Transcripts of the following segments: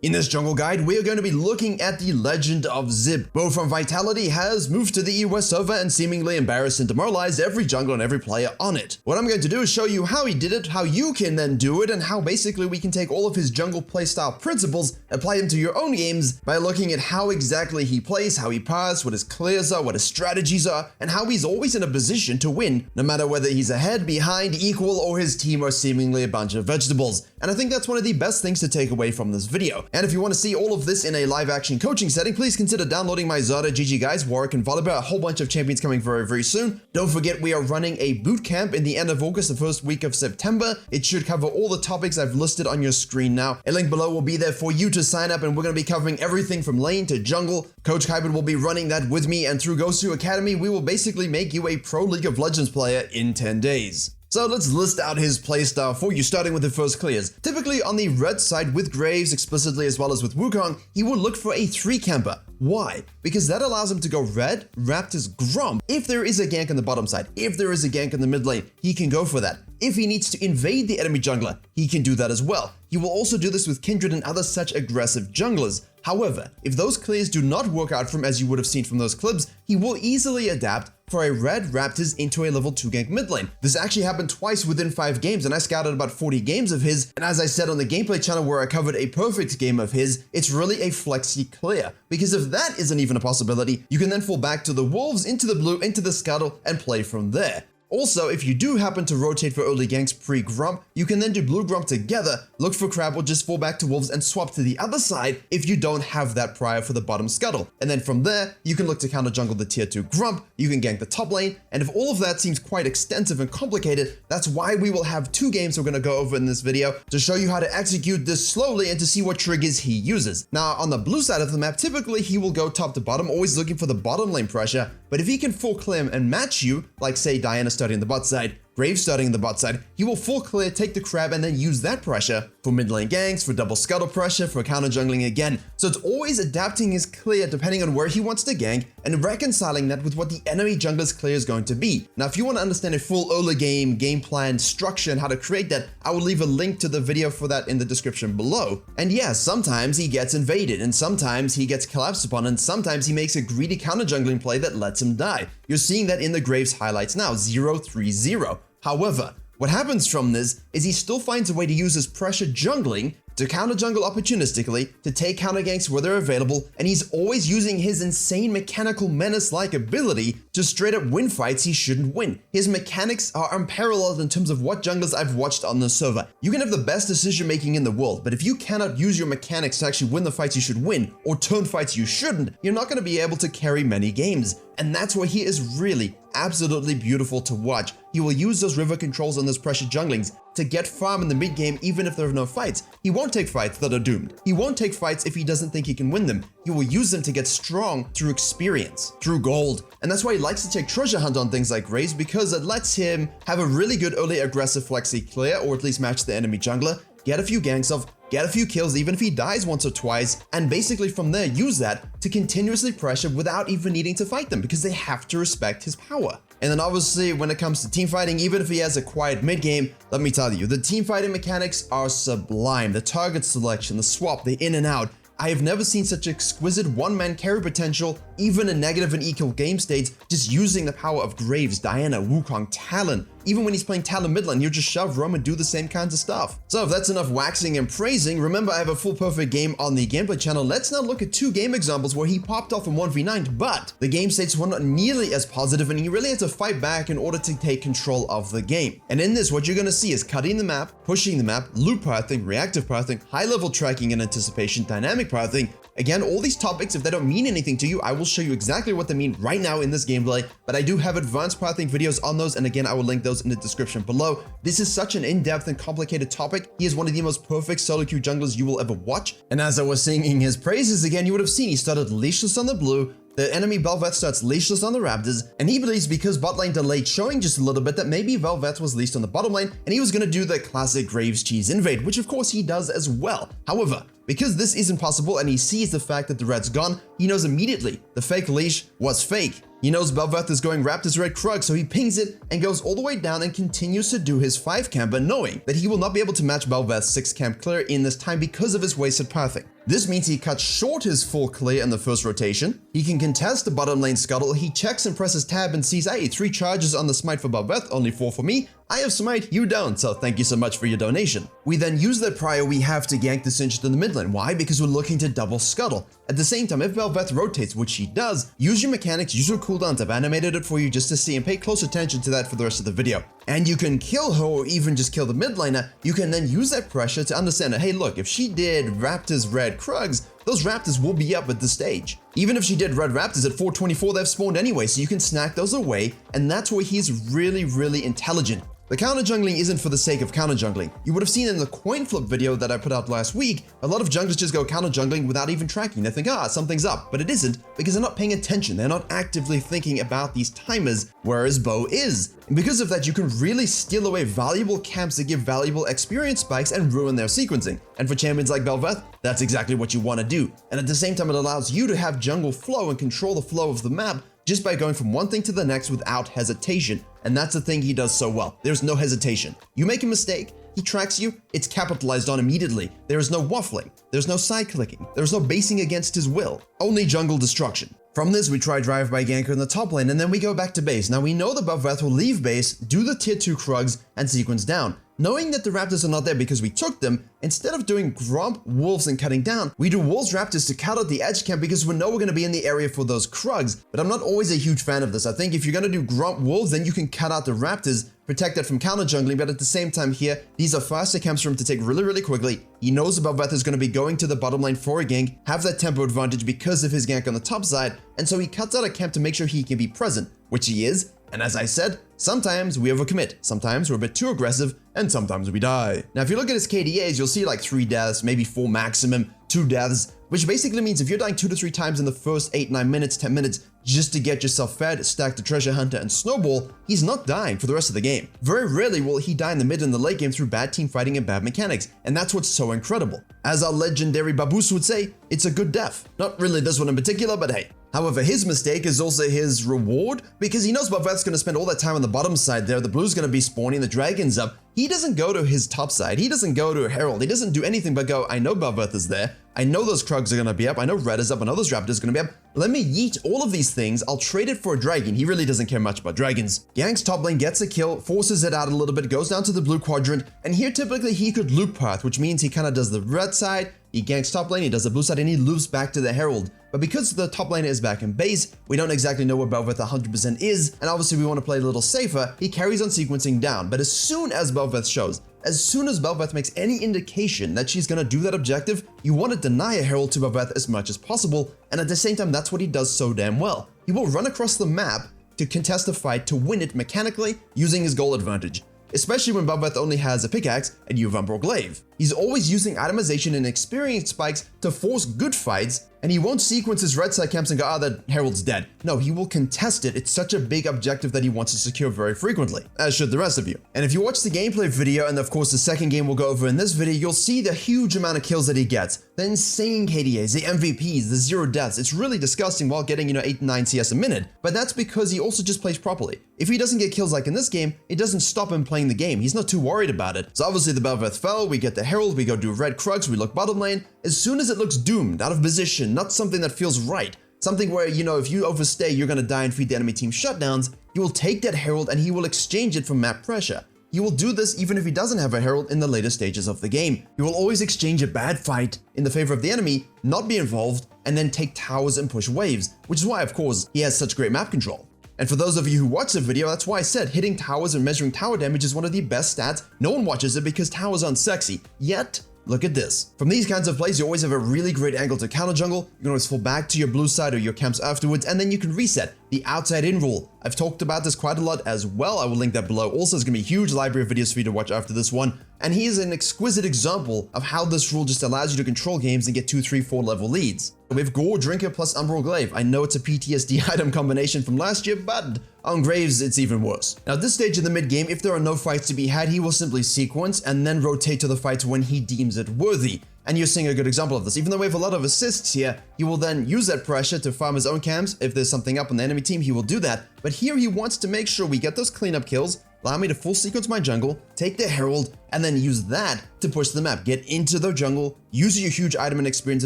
In this jungle guide, we are going to be looking at the legend of Zip. Bo from Vitality has moved to the US server and seemingly embarrassed and demoralized every jungle and every player on it. What I'm going to do is show you how he did it, how you can then do it, and how basically we can take all of his jungle playstyle principles, apply them to your own games by looking at how exactly he plays, how he paths, what his clears are, what his strategies are, and how he's always in a position to win, no matter whether he's ahead, behind, equal, or his team are seemingly a bunch of vegetables. And I think that's one of the best things to take away from this video. And if you want to see all of this in a live action coaching setting, please consider downloading my Zada GG guys, Warwick and Volibear, a whole bunch of champions coming very soon. Don't forget we are running a boot camp in the end of August, the first week of September. It should cover all the topics I've listed on your screen now. A link below will be there for you to sign up, and we're going to be covering everything from lane to jungle. Coach Kyber will be running that with me, and through Gosu Academy, we will basically make you a pro League of Legends player in 10 days. So let's list out his playstyle for you, starting with the first clears. Typically on the red side with Graves explicitly as well as with Wukong, he will look for a 3 camper. Why? Because that allows him to go red, Raptors, Gromp. If there is a gank on the bottom side, if there is a gank in the mid lane, he can go for that. If he needs to invade the enemy jungler, he can do that as well. He will also do this with Kindred and other such aggressive junglers. However, if those clears do not work out from as you would have seen from those clips, he will easily adapt for a red Raptors into a level 2 gank mid lane. This actually happened twice within 5 games, and I scouted about 40 games of his, and as I said on the gameplay channel where I covered a perfect game of his, it's really a flexy clear. Because if that isn't even a possibility, you can then fall back to the wolves, into the blue, into the scuttle, and play from there. Also, if you do happen to rotate for early ganks pre-Gromp, you can then do blue Gromp together, look for crab, or just fall back to wolves and swap to the other side if you don't have that prior for the bottom scuttle. And then from there, you can look to counter jungle the tier 2 Gromp, you can gank the top lane, and if all of that seems quite extensive and complicated, that's why we will have 2 games we're going to go over in this video to show you how to execute this slowly and to see what triggers he uses. Now, on the blue side of the map, typically he will go top to bottom, always looking for the bottom lane pressure, but if he can full clear and match you, like say Diana starting the bot side, Graves starting the bot side, he will full clear, take the crab, and then use that pressure for mid lane ganks, for double scuttle pressure, for counter jungling again. So it's always adapting his clear depending on where he wants to gank and reconciling that with what the enemy jungler's clear is going to be. Now, if you want to understand a full early game plan structure and how to create that, I will leave a link to the video for that in the description below. And yeah, sometimes he gets invaded, and sometimes he gets collapsed upon, and sometimes he makes a greedy counter jungling play that lets him die. You're seeing that in the Graves highlights now, 0-3-0. However, what happens from this is he still finds a way to use his pressure jungling to counter jungle opportunistically, to take counter ganks where they're available, and he's always using his insane mechanical menace-like ability to straight up win fights he shouldn't win. His mechanics are unparalleled in terms of what junglers I've watched on the server. You can have the best decision making in the world, but if you cannot use your mechanics to actually win the fights you should win, or turn fights you shouldn't, you're not going to be able to carry many games. And that's where he is really absolutely beautiful to watch. He will use those river controls on those pressure junglings to get farm in the mid game even if there are no fights. He won't take fights that are doomed. He won't take fights if he doesn't think he can win them. He will use them to get strong through experience, through gold. And that's why he likes to take treasure hunt on things like Graves, because it lets him have a really good early aggressive flexi clear, or at least match the enemy jungler, get a few ganks off, get a few kills even if he dies once or twice, and basically from there use that to continuously pressure without even needing to fight them, because they have to respect his power. And then obviously when it comes to team fighting, even if he has a quiet mid game, let me tell you, the team fighting mechanics are sublime. The target selection, the swap, the in and out. I have never seen such exquisite one-man carry potential, even in negative and equal game states, just using the power of Graves, Diana, Wukong, Talon. Even when he's playing Talon mid lane, he'll just shove roam and do the same kinds of stuff. So if that's enough waxing and praising, remember I have a full perfect game on the gameplay channel. Let's now look at 2 game examples where he popped off in 1v9, but the game states were not nearly as positive and he really had to fight back in order to take control of the game. And in this, what you're going to see is cutting the map, pushing the map, loop pathing, reactive pathing, high-level tracking and anticipation, dynamic pathing. Again, all these topics, if they don't mean anything to you, I will show you exactly what they mean right now in this gameplay, but I do have advanced pathing videos on those, and again, I will link those in the description below. This is such an in-depth and complicated topic. He is one of the most perfect solo queue junglers you will ever watch, and as I was singing his praises again, you would have seen he started leashless on the blue, the enemy Velvet starts leashless on the Raptors, and he believes because bot lane delayed showing just a little bit that maybe Velvet was leashed on the bottom lane, and he was going to do the classic Graves cheese invade, which of course he does as well. However, because this isn't possible and he sees the fact that the red's gone, he knows immediately the fake leash was fake. He knows Bel'Veth is going Raptor's Red Krug, so he pings it and goes all the way down and continues to do his 5 camper, knowing that he will not be able to match Bel'Veth's 6 camp clear in this time because of his wasted pathing. This means he cuts short his full clear in the first rotation. He can contest the bottom lane scuttle. He checks and presses tab and sees, hey, 3 charges on the smite for Bel'Veth, only 4 for me. I have smite, you don't, so thank you so much for your donation. We then use that prior we have to gank the Singed in the mid lane. Why? Because we're looking to double scuttle. At the same time, if Bel'Veth rotates, which he does, use your mechanics, use your cooldowns. I've animated it for you just to see and pay close attention to that for the rest of the video. And you can kill her or even just kill the mid laner. You can then use that pressure to understand that, hey, look, if she did Raptor's Red Krugs, those Raptors will be up at the stage. Even if she did Red Raptors at 424, they've spawned anyway, so you can snack those away, and that's where he's really, really intelligent. The counter jungling isn't for the sake of counter jungling. You would have seen in the coin flip video that I put out last week, a lot of junglers just go counter jungling without even tracking. They think, something's up, but it isn't because they're not paying attention. They're not actively thinking about these timers, whereas Bo is. And because of that, you can really steal away valuable camps that give valuable experience spikes and ruin their sequencing. And for champions like Bel'Veth, that's exactly what you want to do. And at the same time, it allows you to have jungle flow and control the flow of the map just by going from one thing to the next without hesitation. And that's the thing he does so well. There's no hesitation. You make a mistake, he tracks you, it's capitalized on immediately. There is no waffling, there's no side clicking, there's no basing against his will, only jungle destruction. From this, we try drive-by ganker in the top lane, and then we go back to base. Now we know that Bel'Veth will leave base, do the tier 2 Krugs, and sequence down. Knowing that the Raptors are not there because we took them, instead of doing Gromp, Wolves, and cutting down, we do Wolves, Raptors to cut out the edge camp because we know we're going to be in the area for those Krugs. But I'm not always a huge fan of this. I think if you're going to do Gromp, Wolves, then you can cut out the Raptors, protect that from counter jungling, but at the same time here, these are faster camps for him to take really, really quickly. He knows Bel'Veth is going to be going to the bottom lane for a gank, have that tempo advantage because of his gank on the top side, and so he cuts out a camp to make sure he can be present, which he is. And as I said, sometimes we overcommit, sometimes we're a bit too aggressive, and sometimes we die. Now, if you look at his KDAs, you'll see like 3 deaths, maybe 4 maximum, 2 deaths, which basically means if you're dying 2 to 3 times in the first 8, 9 minutes, 10 minutes, just to get yourself fed, stack the treasure hunter, and snowball, he's not dying for the rest of the game. Very rarely will he die in the mid and the late game through bad team fighting and bad mechanics, and that's what's so incredible. As our legendary Baboose would say, it's a good death. Not really this one in particular, but hey. However, his mistake is also his reward, because he knows Bel'Veth's going to spend all that time on the bottom side there, the blue's going to be spawning, the dragon's up. He doesn't go to his top side, he doesn't go to Herald, he doesn't do anything but go, I know Bel'Veth is there, I know those Krugs are going to be up, I know Red is up, I know those Raptors are going to be up. Let me yeet all of these things, I'll trade it for a dragon. He really doesn't care much about dragons. Ganks top lane, gets a kill, forces it out a little bit, goes down to the blue quadrant, and here typically he could loop path, which means he kind of does the red side, he ganks top lane, he does the blue side, and he loops back to the Herald. But because the top lane is back in base, we don't exactly know where Bel'Veth 100% is, and obviously we want to play a little safer, he carries on sequencing down. But as soon as Bel'Veth shows, as soon as Bel'Veth makes any indication that she's going to do that objective, you want to deny a Herald to Bel'Veth as much as possible, and at the same time that's what he does so damn well. He will run across the map to contest a fight to win it mechanically using his goal advantage. Especially when Bel'Veth only has a pickaxe and you have Umbral Glaive. He's always using itemization and experience spikes to force good fights, and he won't sequence his red side camps and go, that Herald's dead. No, he will contest it. It's such a big objective that he wants to secure very frequently, as should the rest of you. And if you watch the gameplay video, and of course the second game we'll go over in this video, you'll see the huge amount of kills that he gets. The insane KDAs, the MVPs, the 0 deaths. It's really disgusting while getting, 8 to 9 CS a minute. But that's because he also just plays properly. If he doesn't get kills like in this game, it doesn't stop him playing the game. He's not too worried about it. So obviously the Bel'Veth fell, we get the Herald, we go do red Krugs, we look bottom lane. As soon as it looks doomed, out of position, not something that feels right, something where, if you overstay, you're gonna die and feed the enemy team shutdowns, you will take that Herald and he will exchange it for map pressure. He will do this even if he doesn't have a Herald in the later stages of the game. He will always exchange a bad fight in the favor of the enemy, not be involved, and then take towers and push waves, which is why, of course, he has such great map control. And for those of you who watch the video, that's why I said hitting towers and measuring tower damage is one of the best stats. No one watches it because towers aren't sexy. Yet, look at this. From these kinds of plays, you always have a really great angle to counter jungle. You can always fall back to your blue side or your camps afterwards, and then you can reset. The outside in rule. I've talked about this quite a lot as well. I will link that below. Also, there's going to be a huge library of videos for you to watch after this one. And he is an exquisite example of how this rule just allows you to control games and get 2, 3, 4 level leads. We have Gore, Drinker plus Umbral Glaive. I know it's a PTSD item combination from last year, but on Graves, it's even worse. Now, at this stage in the mid game, if there are no fights to be had, he will simply sequence and then rotate to the fights when he deems it worthy. And you're seeing a good example of this. Even though we have a lot of assists here, he will then use that pressure to farm his own camps. If there's something up on the enemy team, he will do that. But here he wants to make sure we get those cleanup kills, allow me to full sequence my jungle, take the Herald, and then use that to push the map. Get into the jungle, use your huge item and experience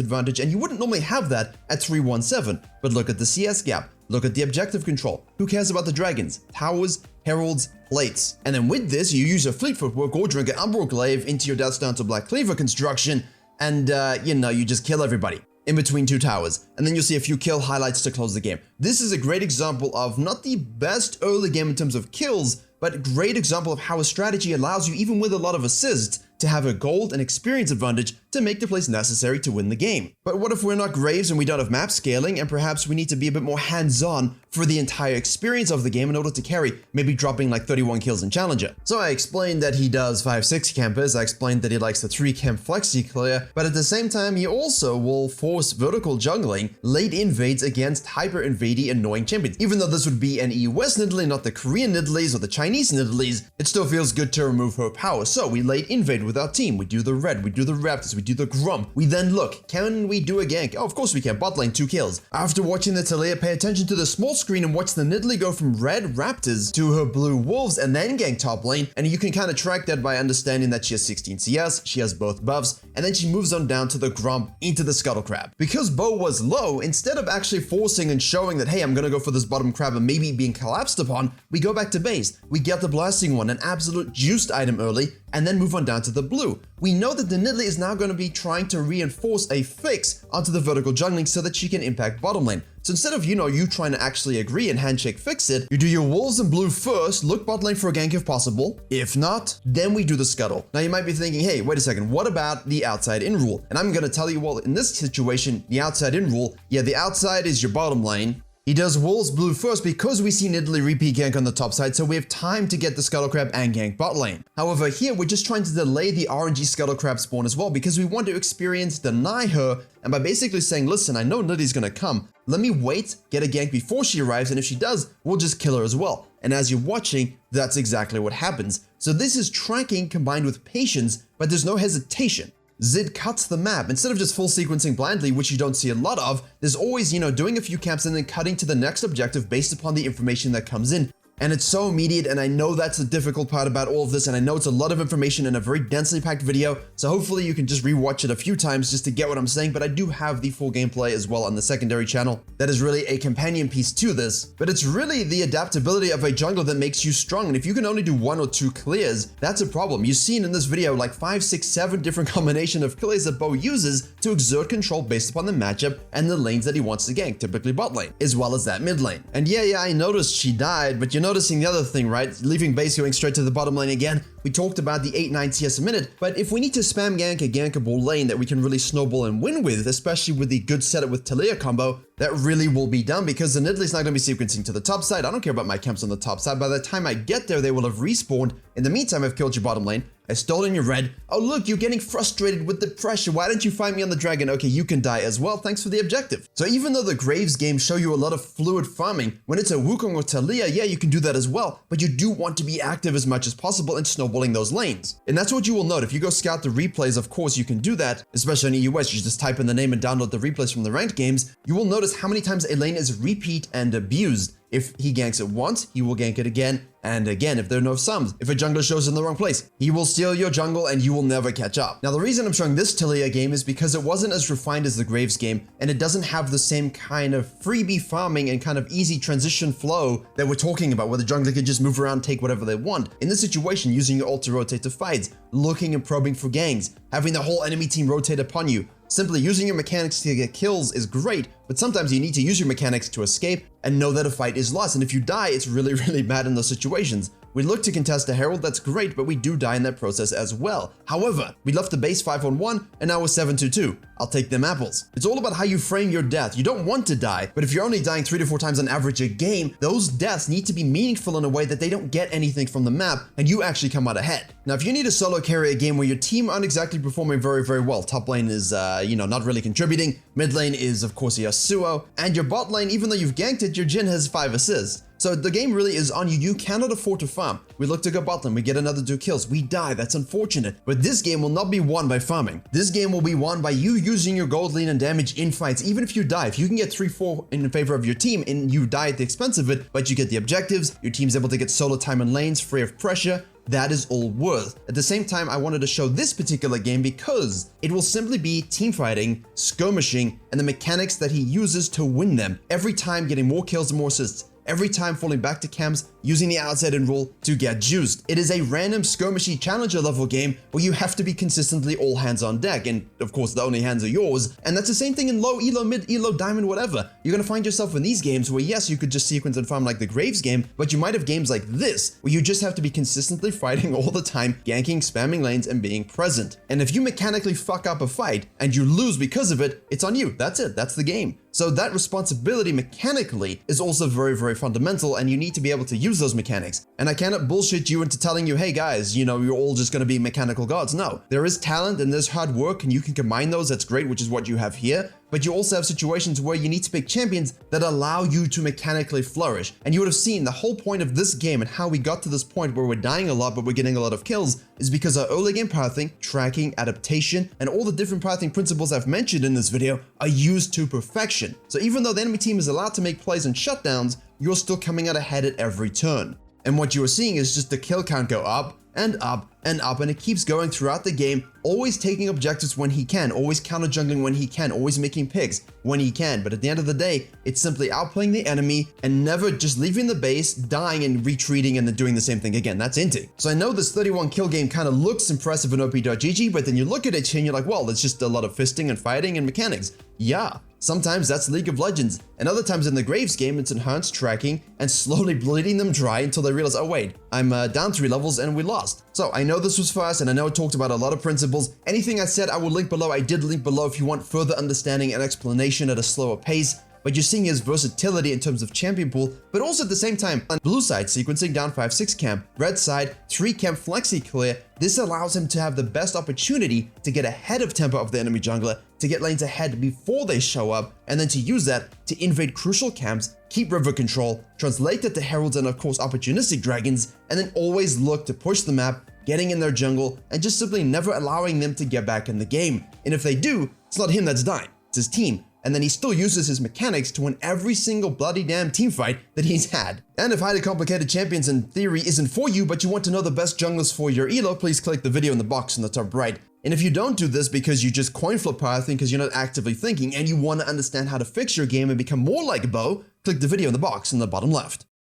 advantage, and you wouldn't normally have that at 317. But look at the CS gap. Look at the objective control. Who cares about the dragons? Towers, heralds, plates. And then with this, you use your fleet footwork or drink an Umbral Glaive into your Death's Down to Black Cleaver construction, and you just kill everybody in between two towers, and then you'll see a few kill highlights to close the game. This is a great example of not the best early game in terms of kills, but a great example of how a strategy allows you, even with a lot of assists, to have a gold and experience advantage to make the plays necessary to win the game. But what if we're not Graves and we don't have map scaling, and perhaps we need to be a bit more hands-on for the entire experience of the game in order to carry, maybe dropping like 31 kills in Challenger? So I explained that he does 5-6 campers, I explained that he likes the 3-camp flexi clear, but at the same time he also will force vertical jungling, late invades against hyper-invadey annoying champions. Even though this would be an US Nidalee, not the Korean Nidalees or the Chinese Nidalees, it still feels good to remove her power. So we late invade with our team, we do the red, we do the raptors, we do the grum. We then look, can we do a gank? Oh, of course we can. Bot lane, 2 kills. After watching the Taliyah, pay attention to the small screen and watch the Nidalee go from red raptors to her blue wolves and then gank top lane. And you can kind of track that by understanding that she has 16 CS, she has both buffs, and then she moves on down to the Grump into the Scuttle Crab. Because Bo was low, instead of actually forcing and showing that, hey, I'm gonna go for this bottom crab and maybe being collapsed upon, we go back to base. We get the blasting one, an absolute juiced item early, and then move on down to the blue. We know that the Nidalee is now going to be trying to reinforce a fix onto the vertical jungling so that she can impact bottom lane. So instead of, you trying to actually agree and handshake fix it, you do your wolves in blue first, look bot lane for a gank if possible. If not, then we do the scuttle. Now you might be thinking, hey, wait a second, what about the outside in rule? And I'm going to tell you, well, in this situation, the outside in rule, yeah, the outside is your bottom lane. He does wolves blue first because we see Nidalee repeat gank on the top side, so we have time to get the Scuttle Crab and gank bot lane. However, here we're just trying to delay the RNG Scuttle Crab spawn as well because we want to experience deny her, and by basically saying, listen, I know Nidalee's gonna come, let me wait, get a gank before she arrives, and if she does, we'll just kill her as well. And as you're watching, that's exactly what happens. So this is tracking combined with patience, but there's no hesitation. Zid cuts the map. Instead of just full sequencing blindly, which you don't see a lot of, there's always, doing a few camps and then cutting to the next objective based upon the information that comes in. And it's so immediate, and I know that's the difficult part about all of this, and I know it's a lot of information in a very densely packed video, so hopefully you can just rewatch it a few times just to get what I'm saying, but I do have the full gameplay as well on the secondary channel. That is really a companion piece to this, but it's really the adaptability of a jungler that makes you strong, and if you can only do 1 or 2 clears, that's a problem. You've seen in this video like 5, 6, 7 different combination of clears that Bo uses to exert control based upon the matchup and the lanes that he wants to gank, typically bot lane, as well as that mid lane. And yeah, I noticed she died, but noticing the other thing, right? Leaving base, going straight to the bottom lane again. We talked about the 8-9 CS a minute, but if we need to spam gank a gankable lane that we can really snowball and win with, especially with the good setup with Taliyah combo, that really will be done because the Nidalee's not going to be sequencing to the top side. I don't care about my camps on the top side. By the time I get there, they will have respawned. In the meantime, I've killed your bottom lane. I stolen your red. Oh, look, you're getting frustrated with the pressure. Why don't you find me on the dragon? Okay, you can die as well. Thanks for the objective. So even though the Graves games show you a lot of fluid farming, when it's a Wukong or Taliyah, yeah, you can do that as well, but you do want to be active as much as possible in snowballing those lanes. And that's what you will note. If you go scout the replays, of course, you can do that, especially in the US. You just type in the name and download the replays from the ranked games. You will notice how many times a lane is repeat and abused. If he ganks it once, he will gank it again and again if there are no sums. If a jungler shows in the wrong place, he will steal your jungle and you will never catch up. Now, the reason I'm showing this Taliyah game is because it wasn't as refined as the Graves game, and it doesn't have the same kind of freebie farming and kind of easy transition flow that we're talking about, where the jungler can just move around, take whatever they want. In this situation, using your ult to rotate to fights, looking and probing for ganks, having the whole enemy team rotate upon you, simply using your mechanics to get kills is great, but sometimes you need to use your mechanics to escape and know that a fight is lost. And if you die, it's really, really bad in those situations. We look to contest a Herald, that's great, but we do die in that process as well. However, we left the base 5-on-1, and now we're 7-2-2. I'll take them apples. It's all about how you frame your death. You don't want to die, but if you're only dying 3 to 4 times on average a game, those deaths need to be meaningful in a way that they don't get anything from the map, and you actually come out ahead. Now, if you need to solo carry a game where your team aren't exactly performing very, very well, top lane is, not really contributing, mid lane is, of course, a Yasuo, and your bot lane, even though you've ganked it, your Jhin has 5 assists. So the game really is on you. You cannot afford to farm. We look to go bot lane, we get another 2 kills, we die, that's unfortunate. But this game will not be won by farming. This game will be won by you using your gold, lean, and damage in fights. Even if you die, if you can get 3-4 in favor of your team and you die at the expense of it, but you get the objectives, your team's able to get solo time in lanes free of pressure, that is all worth. At the same time, I wanted to show this particular game because it will simply be team fighting, skirmishing, and the mechanics that he uses to win them. Every time getting more kills and more assists. Every time falling back to camps, using the outside in rule to get juiced. It is a random skirmishy challenger level game where you have to be consistently all hands on deck, and of course the only hands are yours, and that's the same thing in low elo, mid elo, diamond, whatever. You're gonna find yourself in these games where yes, you could just sequence and farm like the Graves game, but you might have games like this where you just have to be consistently fighting all the time, ganking, spamming lanes, and being present. And if you mechanically fuck up a fight and you lose because of it, it's on you. That's it, that's the game. So that responsibility mechanically is also very, very fundamental, and you need to be able to use those mechanics. And I cannot bullshit you into telling you, hey guys, you know, you're all just gonna be mechanical gods. No, there is talent and there's hard work, and you can combine those, that's great, which is what you have here. But you also have situations where you need to pick champions that allow you to mechanically flourish. And you would have seen the whole point of this game and how we got to this point where we're dying a lot but we're getting a lot of kills is because our early game pathing, tracking, adaptation, and all the different pathing principles I've mentioned in this video are used to perfection. So even though the enemy team is allowed to make plays and shutdowns, you're still coming out ahead at every turn. And what you are seeing is just the kill count go up and up and up, and it keeps going throughout the game, always taking objectives when he can, always counter jungling when he can, always making picks when he can. But at the end of the day, it's simply outplaying the enemy and never just leaving the base, dying and retreating and then doing the same thing again. That's inting. So I know this 31 kill game kind of looks impressive in op.gg, but then you look at it and you're like, well, it's just a lot of fisting and fighting and mechanics. Yeah, sometimes that's League of Legends, and other times in the Graves game, it's enhanced tracking and slowly bleeding them dry until they realize, oh wait, I'm down 3 levels and we lost. So I know this was fast, and I know it talked about a lot of principles. Anything I said, I will link below. I did link below if you want further understanding and explanation at a slower pace. But you're seeing his versatility in terms of champion pool, but also at the same time, on blue side, sequencing down 5-6 camp, red side, 3 camp flexi clear. This allows him to have the best opportunity to get ahead of tempo of the enemy jungler, to get lanes ahead before they show up, and then to use that to invade crucial camps, keep river control, translate that to heralds and of course opportunistic dragons, and then always look to push the map, getting in their jungle, and just simply never allowing them to get back in the game. And if they do, it's not him that's dying, it's his team. And then he still uses his mechanics to win every single bloody damn team fight that he's had. And if highly complicated champions in theory isn't for you, but you want to know the best junglers for your elo, please click the video in the box in the top right. And if you don't do this because you just coin flip pathing because you're not actively thinking and you want to understand how to fix your game and become more like Bo, click the video in the box in the bottom left.